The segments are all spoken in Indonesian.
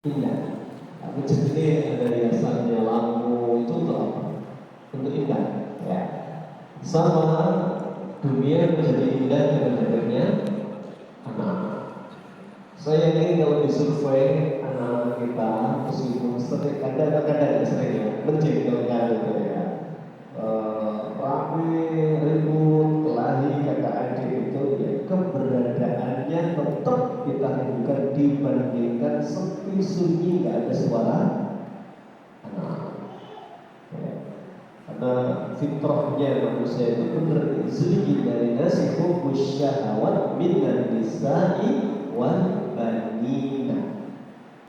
indah. Tapi jenis dari asalnya lampu itu untuk indah. Ya. Sama dunia menjadi indah dengan hadirnya anak. Saya yakin kalau disurvei anak-anak kita, meskipun kadang-kadang sering ya menjengkelkan gitu ya, rapi, ribut, kelahi, kakak adik itu ya keberadaannya tetap kita rindukan dibandingkan sepi sunyi nggak ada suara anak. Ya. Karena fitrahnya manusia itu benar izli dari nasi hubus syahwat minan nisa'i wal banina.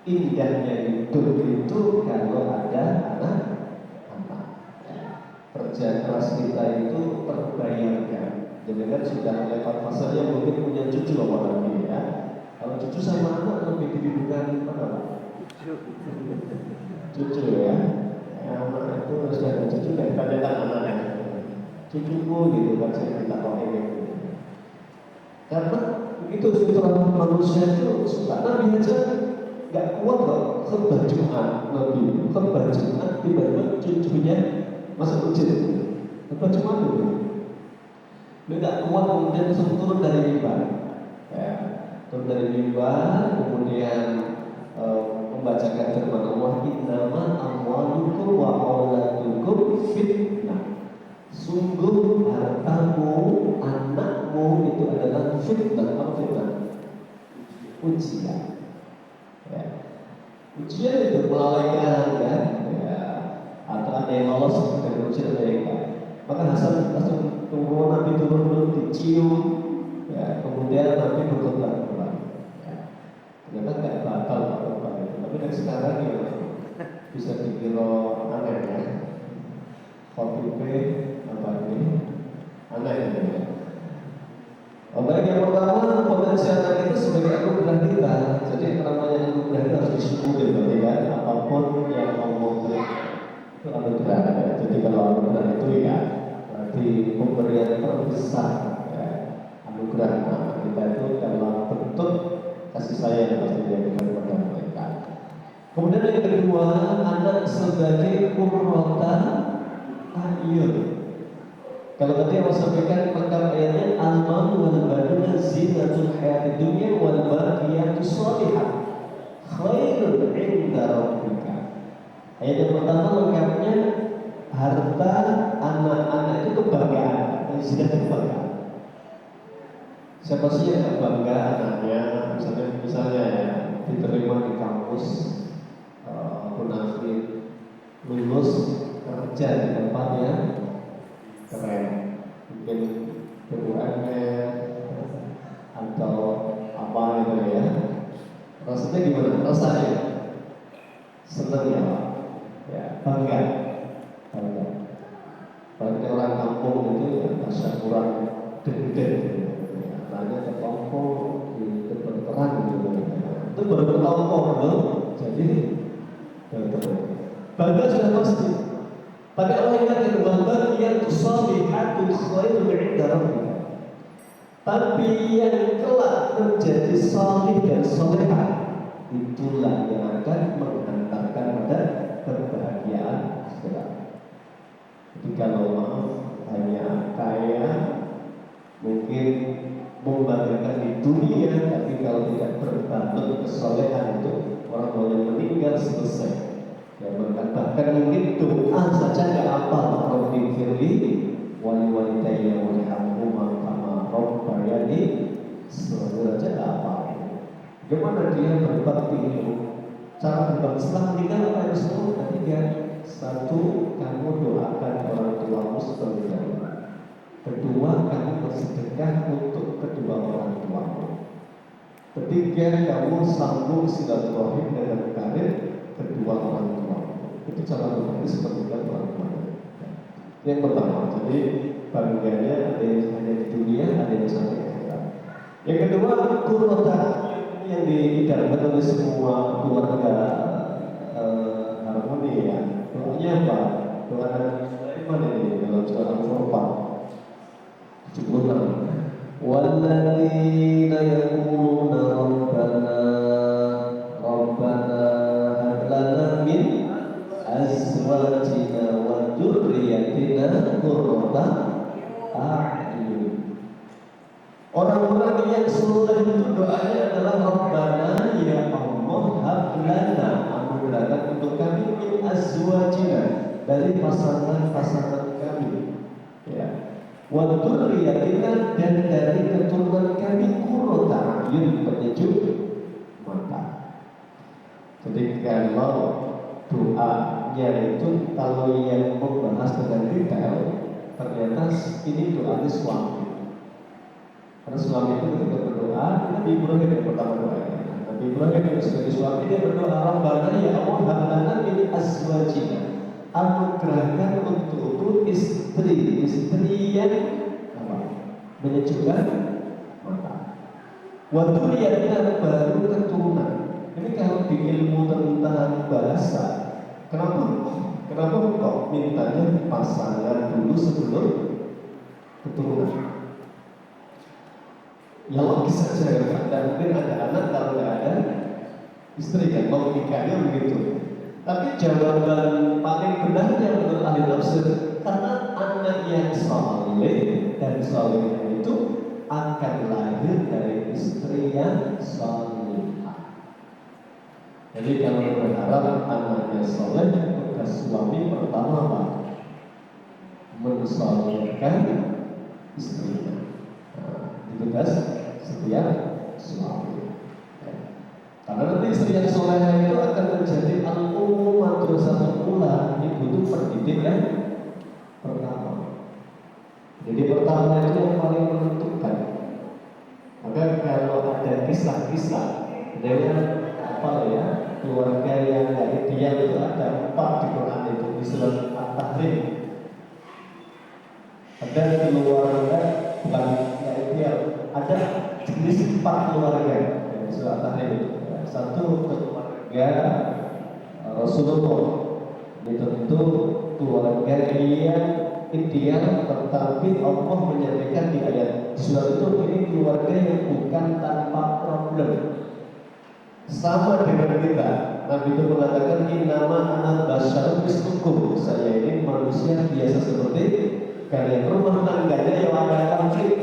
Indahnya hidup itu kalau ada anak-anak. Kerja keras kita itu terbayarkan. Jadi kan sudah lewat fasenya mungkin punya cucu apalagi ya. Kalau cucu sama anak lebih dirindukan apa? Cucu ya. Anak itu harus ada cucu kayak tanyakan anaknya. Cucuku gitu kan saya minta kau ini. Karena itu fitrah manusia itu suka Nabi aja nggak kuat loh khutbah Jumat Nabi khutbah Jumat tiba-tiba cucunya masuk masjid khutbah Jumat itu dia nggak kuat kemudian turun dari mimbar ya, turun dari mimbar kemudian membacakan firman Allah innama amwalukum wa auladukum fitnah. Sungguh hartamu, anakmu itu adalah fitnah. Apa fitnah? Ujian. Ya. Ujian itu melalaikan kan? Ya. Atau ada yang lolos dari ujian mereka. Maka Hasan langsung turun, Nabi turun dicium. Ya. Kemudian Nabi bertobat kembali. Ya. Ternyata tidak batal apa-apa itu. Tapi dari sekarang ya bisa dikira aneh ya. Khotibah apa ini? Anak ini. Baik, yang pertama potensi anak itu sebagai anugerah kita. Jadi namanya anugerah itu harus disyukuri, berarti kan apapun yang Allah beri itu anugerah. Jadi kalau anugerah itu ya berarti pemberian terbesar ya. Anugerah anak kita itu dalam bentuk kasih sayang pasti yang diberikan kepada mereka. Kemudian yang kedua, anak sebagai qurratan ayun. Kalau tadi yang saya sampaikan lengkap ayatnya al-mal wal banuna zinatul hayatid dunya wal baqiyatus shalihah khairun 'inda rabbika. Ayat yang pertama lengkapnya harta anak-anak itu kebanggaan, zina kebanggaan. Siapa sih yang tak bangga anaknya, misalnya ya diterima di kampus, munafik, lulus kerja di tempat yang keren, mungkin BUMN atau apa gitu ya. Rasanya gimana? Rasanya senang ya Pak? Ya bangga. Bagi orang kampung itu ya rasa kurang gede. Tanya ke kampung di kedokteran gitu. Itu baru bertompok loh. Jadi bangga sudah pasti. Tapi Allah ingatkan bahwa yang shalihatu khairun 'inda rabbika. Tapi yang kelak menjadi salih dan salihah itulah yang akan mengantarkan pada kebahagiaan akhirat. Jadi kalau maaf hanya kaya mungkin membanggakan di dunia, tapi kalau tidak berbangun kesolehan itu orang yang meninggal selesai. Ya bahkan mungkin doa saja nggak apa Rabbi firli wali walidayya warhamhuma kama rabbayani saghira aja nggak apa. Gimana dia berbakti itu? Cara berbakti setelah meninggal apa yang harus dilakukan? Tiga. Satu, kamu doakan orang tuamu sebagai dahulu. Kedua, kamu bersedekah untuk kedua orang tuamu. Ketiga, kamu sambung silaturahim dengan karir kedua orang tua. Itu cara berbakti seperti orang tua. Yang pertama, jadi bangganya ada yang hanya di dunia, ada yang sampai akhirat. Yang kedua, qurrata yang diidamkan oleh semua keluarga harmoni ya. Doanya apa? Doa Nabi Sulaiman ini dalam surah Al-Furqan 76. Walladzina yaquluna rabbana dzurriyyatina qurrata a'yun. Orang-orang yang soleh itu doanya adalah Rabbana ya Allah hablana, anugerahkan untuk kami min azwajina, dari pasangan-pasangan kami, ya, wa dzurriyyatina, dan dari keturunan kami qurrata a'yun, penyejuk mata. Jadi kalau doanya itu kalau yang membahas dengan detail, ternyata ini doanya suami. Karena suami itu ketika berdoa, Nabi Ibrahim yang pertama doanya. Nabi Ibrahim yang sebagai suami dia berdoa, Rabbana ya Allah hablana min azwajina, anugerahkan untukku istri yang apa? Menyejukkan mata. Wa dzurriyyatina, baru keturunan. Ini kalau di ilmu tentang bahasa, kenapa kok mintanya pasangan dulu sebelum keturunan? Ya logis saja kan, dan mungkin ada anak kalau nggak ada istri kan, logikanya begitu. Tapi jawaban paling benarnya menurut ahli tafsir, karena anak yang saleh dan saleh itu akan lahir dari istri yang salihah. Jadi kalau berharap anaknya saleh, maka suami pertama apa? Mensalehkan istrinya. Tugas setiap suami. Karena nanti istri yang soleh itu akan menjadi al-ummu madrasatul ula, ibu itu pendidik yang pertama. Jadi pertama itu yang paling menentukan. Maka kalau ada kisah-kisah dengan apa ya, keluarga yang nggak ideal itu ada 4 di Quran itu, di surat At-Tahrim. Ada keluarga bukan ideal, ada jenis 4 keluarga yang surat Tahrim itu. Satu keluarga Rasulullah, itu tentu keluarga yang ideal, tetapi Allah menyampaikan di ayat surat itu, ini keluarga yang bukan tanpa problem. Sama dengan kita, Nabi itu mengatakan innama ana basyarun mislukum, saya ini manusia biasa seperti kalian. Rumah tangganya yang ada konflik,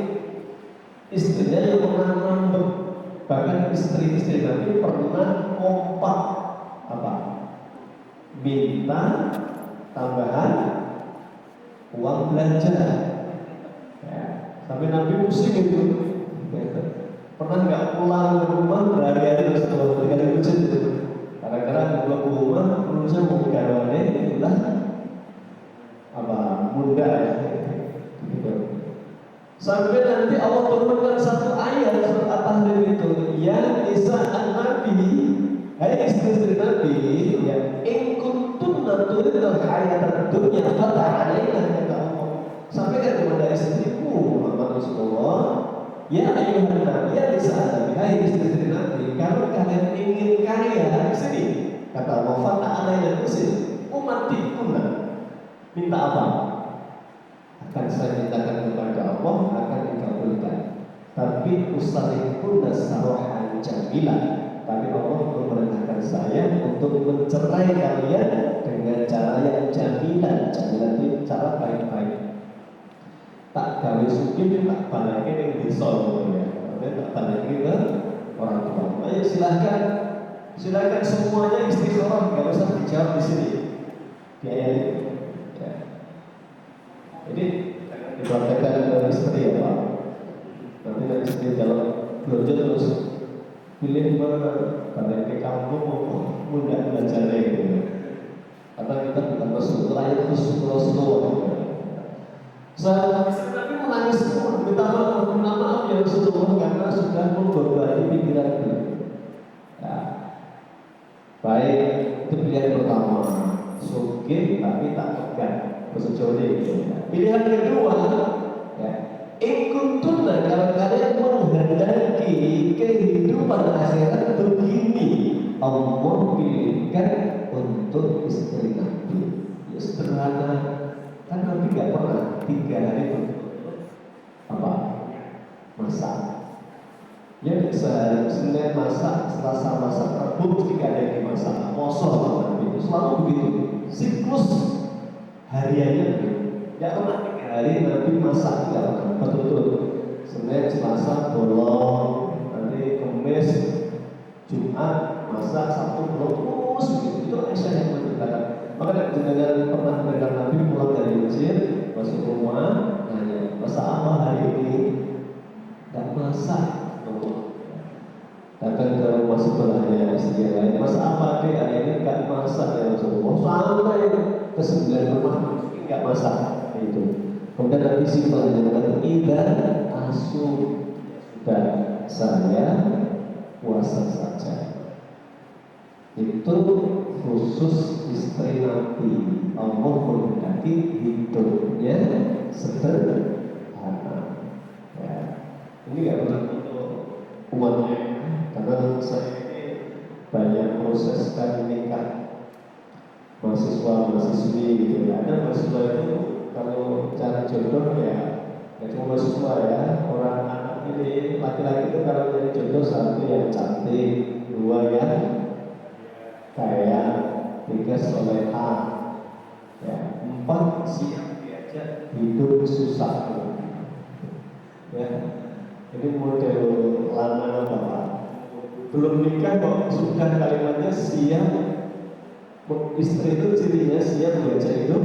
istrinya yang pernah ngambek, bahkan istri-istri Nabi pernah kompak apa? Minta tambahan uang belanja, ya, sampai Nabi pusing itu. Pernah nggak pulang ke rumah berhari-hari setelah berkali hujan itu, kadang-kadang pulang ke rumah berusaha menggarwane itulah apa muda ya, gitu. Sampai nanti Allah turunkan satu ayat surat At-Tahrim itu, ya nisa an-nabi, hai istri-istri Nabi, ya in kuntunna turidul hayatad dunya fata'alaina, kata Allah. Sampaikan kepada istriku Muhammad Rasulullah, ya ayuhan nabi, ya nisa an-nabi, hai istri-istri Nabi, kalau kalian ingin kaya di sini, kata Allah, fata'alaina, usil umatikunna, minta apa? Akan saya mintakan kepada Allah, akan dikabulkan. Tapi ustarikun nasarohan jamilah, tapi Allah memerintahkan saya untuk mencerai kalian dengan cara yang jamilah. Jamilah itu cara baik-baik. Tak gawe sugih, tak balikin yang disol, ya. Tak balikin ke orang tua. Ayo silahkan semuanya istikharah, nggak usah dijawab di sini. Di ayat ini. Ya. Jadi dipraktekkan dari istri ya Pak. Nanti dari istri kalau belanja terus pilih pada ke kampung mudah belajarnya gitu. Karena kita bukan Rasulullah, itu Rasulullah. Saya tapi menangis semua, minta maaf ya Rasulullah, karena sudah membebani pikiran beliau. Ya. Baik, itu pilihan pertama. Sugih tapi tak tegang. Pilihan kedua, ya, ikutunlah kalau kalian menghendaki kehidupan akhirat begini, Allah pilihkan untuk istri Nabi. Ya sederhana, kan Nabi nggak pernah 3 hari itu apa masak. Ya sehari Senin masak, Selasa masak, Rabu mesti nggak ada yang dimasak. Poso Nabi itu selalu begitu, siklus hariannya begitu. Nggak pernah 3 hari Nabi masak, nggak pernah. Betul-betul. Senin, Selasa bolong, nanti Kamis, Jumat masak, Sabtu bolong, terus begitu. Itu Aisyah yang menceritakan. Maka dengan pernah mendengar Nabi pulang dari masjid, masuk rumah, nanya, masak apa hari ini? Nggak masak. Datang ke rumah sebelahnya istri yang lain, masak apa deh hari ini? Nggak masak ya Rasulullah. Sampai ke 9 rumah nggak masak itu. Kemudian Nabi simpelnya mengatakan, "Idan asu dan saya puasa saja." Itu khusus istri Nabi. Allah menghendaki hidupnya sederhana. Ya. Ini nggak benar untuk umatnya, karena saya ini banyak proses kan nikah mahasiswa-mahasiswi gitu ya. Ada mahasiswa itu kalau cari jodoh ya cuma mahasiswa ya, orang anak ini laki-laki itu kalau cari jodoh, satu yang cantik, dua yang kaya, tiga soleha, ya, 4 siap diajak hidup susah ya. Jadi model lama bapak belum nikah kok sudah kalimatnya siap. Istri itu cirinya siap diajak hidup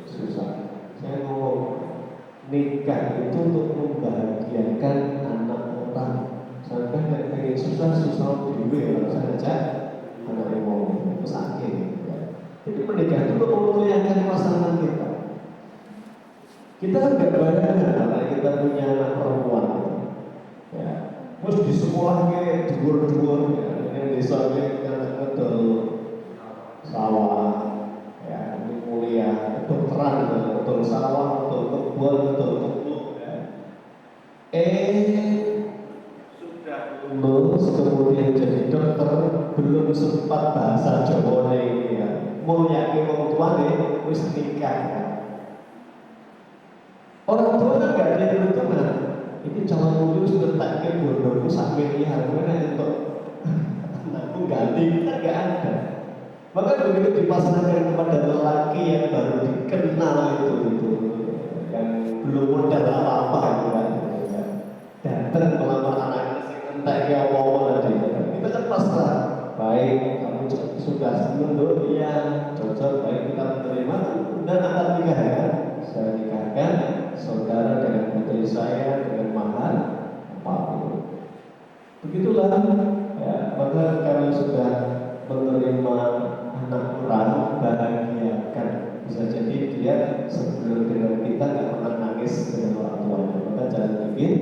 susah. Saya mau nikah itu untuk membahagiakan anak orang. Sampai yang pengen susah dulu ya, saya ajak anak yang mau sakit. Ya. Jadi menikah itu untuk memuliakan pasangan kita. Kita kan nggak bayangkan karena kita punya anak perempuan. Ya, terus di sekolah ke dhuwur-dhuwur ya, ini desa ke anak betul sawah, ya, ini kuliah, kedokteran, betul sawah, betul kebun, betul kebun, ya. Sudah lulus kemudian jadi dokter, belum sempat bahasa Jawa ini ya, mau yakin orang tua nih, terus nikah. Ya. Orang tua kan nggak ada perhitungan. Ini calon mobil sudah tak ke bodohku sampai lihat, mana untuk anakku ganti, kita nggak ada. Maka begitu dipasrahkan kepada lelaki yang baru dikenal itu yang belum modal apa-apa itu kan, datang melamar anaknya sing entek ya apa tadi, kita kan pasrah. Baik, kamu sudah mundur, iya, cocok, baik kita menerima dan akan nikah ya. Saya nikahkan saudara dengan putri saya dengan mahar apapun. Begitulah ya, maka kami sudah menerima anak orang, bahagiakan. Bisa jadi dia sebelum dengan kita nggak pernah nangis dengan orang tuanya, maka jangan bikin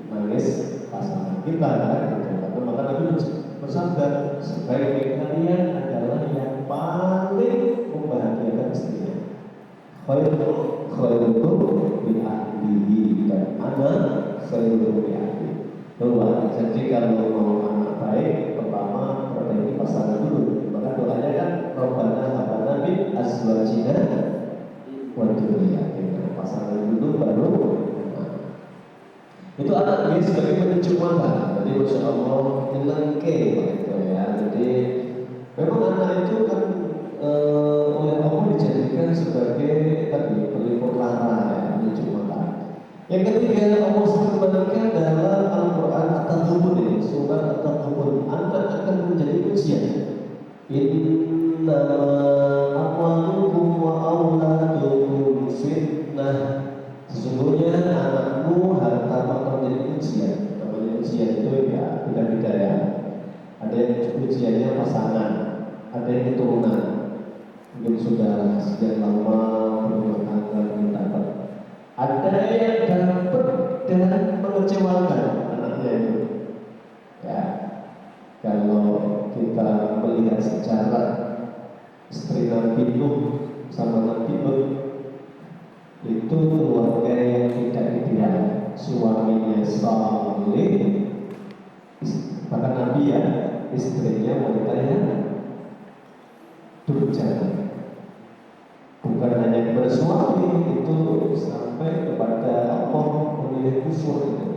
nangis pasangan kita kan gitu. Karena maka Nabi bersabda, sebaik kalian adalah yang paling membahagiakan istrinya. Khairukum bi ahlihi, dan anak khairukum bi ahlihi. Jadi kalau mau anak baik, pertama perbaiki pasangan dulu. Maka doanya kan Rabbana habana min azwajina wa dzurriyyatina. Pasangan dulu baru anak. Itu anak ini sebagai penunjuk mata. Jadi Masya Allah dilengke gitu ya. Jadi memang anak itu kan oleh Allah dijadikan sebagai tadi pelipur lara ya, penunjuk mata. Yang ketiga Allah sebutkan dalam Al-Quran At-Taghubun ini, surat At-Taghubun, Anda akan menjadi ujian. Innama amwalukum wa auladukum fitnah. Sesungguhnya anakmu harta akan menjadi ujian. Namanya ujian itu ya beda-beda ya. Ada yang ujiannya pasangan, ada yang keturunan. Mungkin sudah sekian lama berumah tangga dapat. Ada yang dapat dan mengecewakan anaknya itu. Ya, kalau kita melihat sejarah istri Nabi Nuh sama Nabi Lut, itu keluarga yang tidak ideal. Suaminya saleh, bahkan Nabi ya, istrinya wanita yang durjana. Bukan hanya kepada suami, itu sampai kepada Allah memilih kufur itu.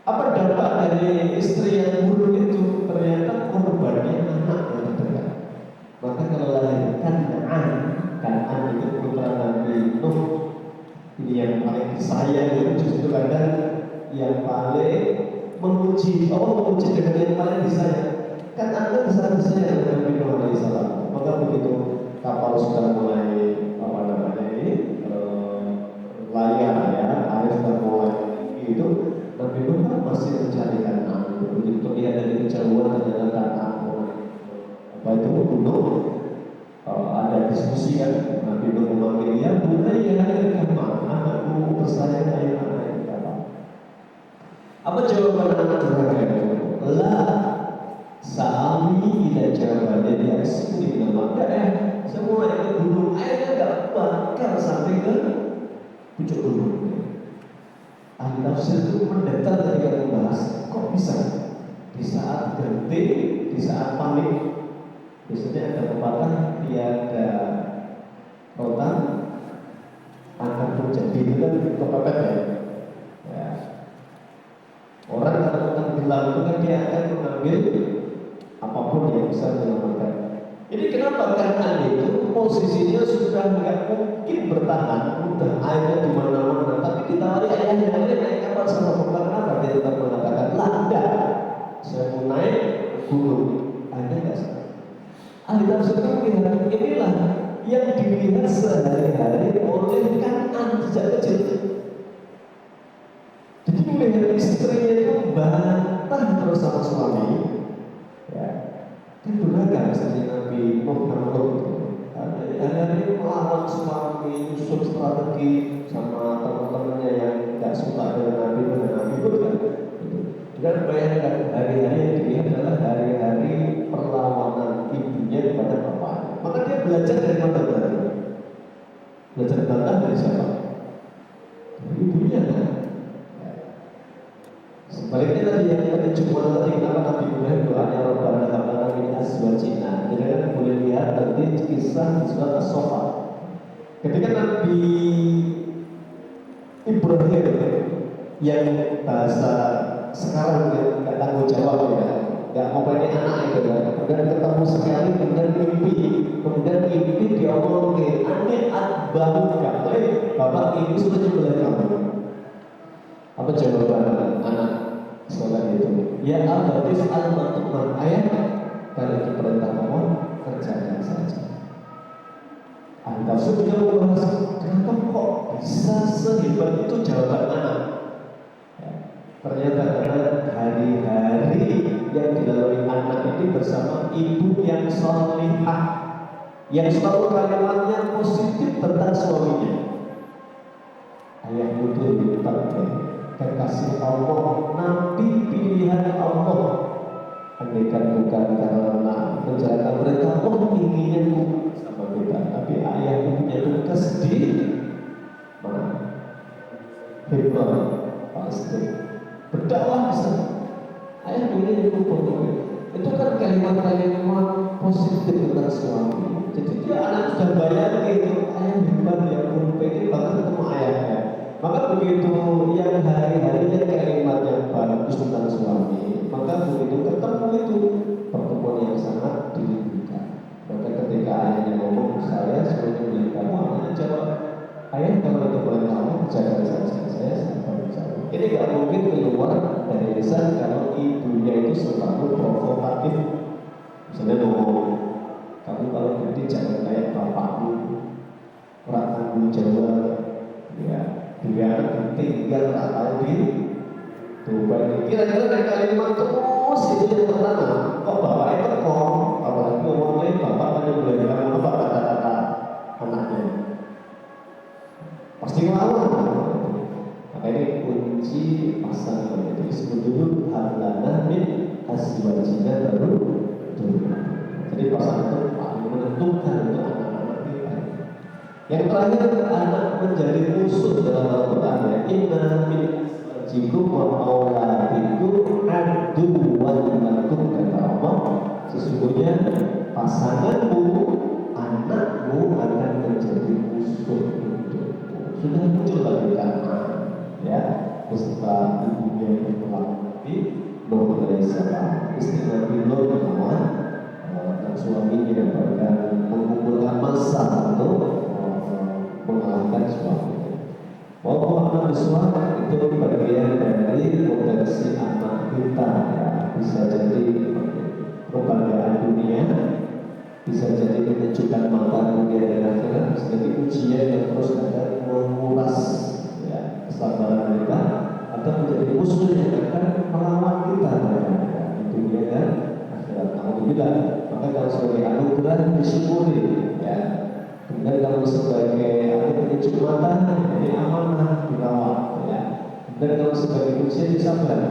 Apa dampak dari istri yang buruk itu? Ternyata korbannya anak yang terdekat. Maka kalau lahirkan Kan'an itu putra Nabi Nuh, sayang itu justru kadang yang paling memuji Allah, memuji dengan yang paling disayang. Kan Anda disayang dengan Nabi Nuh alaihissalam. Maka begitu kapal sudah mulai apa namanya ini layar ya, air sudah mulai itu, Nabi Nuh kan masih mencarikan angin. Begitu dia dari kejauhan ternyata angin apa itu gunung, ada diskusi kan, Nabi Nuh memanggil dia, bunaya kemana anakku bersayang air apa? Apa jawaban anak durhaka itu? Lah, sami tidak jawabannya dia sini nama semua itu gunung airnya nggak bakar sampai ke pucuk gunung. Ahli tafsir itu mendatar ketika membahas kok bisa di saat genting, di saat panik. Biasanya ada pepatah tiada rotan akan terjadi, itu kan kepepet ya. Orang kalau tenggelam itu kan dia akan mengambil apapun yang bisa menyelamatkan. Ini kenapa? Karena itu posisinya sudah nggak mungkin bertahan, udah airnya di mana-mana. Tapi ditawari ayahnya naik kapal sama bapak, kenapa dia tetap mengatakan landa? Saya mau naik gunung, ada nggak sih? Ahli tafsir melihat inilah yang dilihat sehari-hari oleh Kanan sejak kecil. Jadi melihat istrinya itu bantah terus sama suami, ya, kan durhaka misalnya Nabi Muhammad itu. Hari-hari melawan suami, nyusun strategi sama teman-temannya yang nggak suka dengan Nabi kan. Dan bayangkan hari-hari yang dilihat adalah hari-hari perlawanan ibunya kepada bapaknya. Maka dia belajar dari mana berarti? Belajar bantah dari siapa? Dari ibunya kan? Sebaliknya tadi yang tadi cuma tadi kenapa Nabi Ibrahim doanya Rabbana hab lana min azwajina. Jadi kan boleh lihat nanti kisah di surat As-Safa. Ketika Nabi Ibrahim yang bahasa sekarang nggak tanggung jawab ya, nggak mau punya anak itu kan, kemudian ketemu sekali, kemudian mimpi diomongin, aneh atbahuka, bapak ibu sudah nyembelih kamu. Apa jawaban anak sekolah itu? Ya abatif al-matuman, ayah, kalau itu perintah Allah, kerjakan saja. Tafsir juga membahas kenapa kok bisa sehebat itu jawaban anak. Ternyata karena hari-hari yang dilalui anak ini bersama ibu yang salihah, yang selalu kalimatnya positif tentang suaminya. Ayahmu itu dipakai kekasih Allah, nabi pilihan Allah. Andaikan bukan karena menjalankan perintah Allah, inginnya sama kita, tapi ayahmu punya tugas di mana? Hebron, Palestina. Berdakwah bisa. Ayah ini dikubur. Itu kan kalimat-kalimat positif tentang suami. Jadi dia anak sudah bayar itu, ayah hebat ya, ini bahkan ketemu ayahnya. Maka begitu yang hari-hari yang kalimat yang bagus tentang suami, maka begitu ketemu itu pertemuan yang sangat dirindukan. Maka ketika ayahnya ngomong, saya sebenarnya beli kamu, anaknya jawab, ayah kalau itu boleh kamu jaga saja, saya sangat berjaya. Ini gak mungkin keluar dari lisan kalau ibunya itu selalu provokatif. Misalnya ngomong, kamu kalau gede jangan kayak bapakmu, orang tanggung jawab, ya, dia tinggal tak tahu diri. Tuh, kira-kira dari kalimat terus itu yang pertama. Kok bapaknya tekong, apalagi ngomong lain bapak menyebelahkan apa kata-kata anaknya. Pasti ngelawan. Ini kunci pasangan itu disebut dulu hablana min azwajina baru dunia. Jadi pasangan itu paling menentukan untuk anak-anak kita. Yang terakhir, anak menjadi musuh dalam Al-Quran ya. Inna min azwajikum wa auladikum aduwwan lakum, kata Allah. Sesungguhnya pasanganmu, anakmu akan menjadi musuh untukmu. Sudah muncul lagi kan? Ya, beserta ibunya yang Nabi Nuh alaihissalam, istri Nabi Nuh Muhammad dan suaminya bahkan mengumpulkan massa untuk mengalahkan suaminya. Wallahu a'lam mahasiswa itu bagian dari potensi anak kita ya. Bisa jadi kebanggaan dunia, bisa jadi menunjukkan mata dunia dan akhirat, bisa jadi ujian yang terus akan menguras ya, kesabaran kita, atau menjadi musuh yang akan melawan kita ya, di dunia dan akhirat. Alhamdulillah, maka kalau sebagai anugerah disyukuri ya. Kemudian kalau sebagai petunjuk mata, ini amanah dirawat ya. Dan kalau sebagai ujian disabar.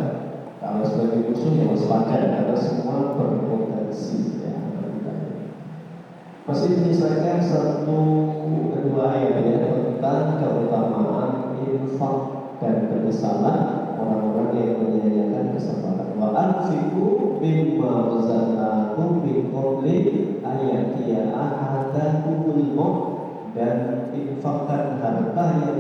Kalau sebagai musuh ya waspada, karena semua berpotensi ya. Masih menyisakan satu kedua ayat ya tentang keutamaan infak dan penyesalan orang-orang yang menyia-nyiakan kesempatan. Wa anfiqu mimma razaqnakum min qabli ayatiya ahadakumul maut, dan infakkan harta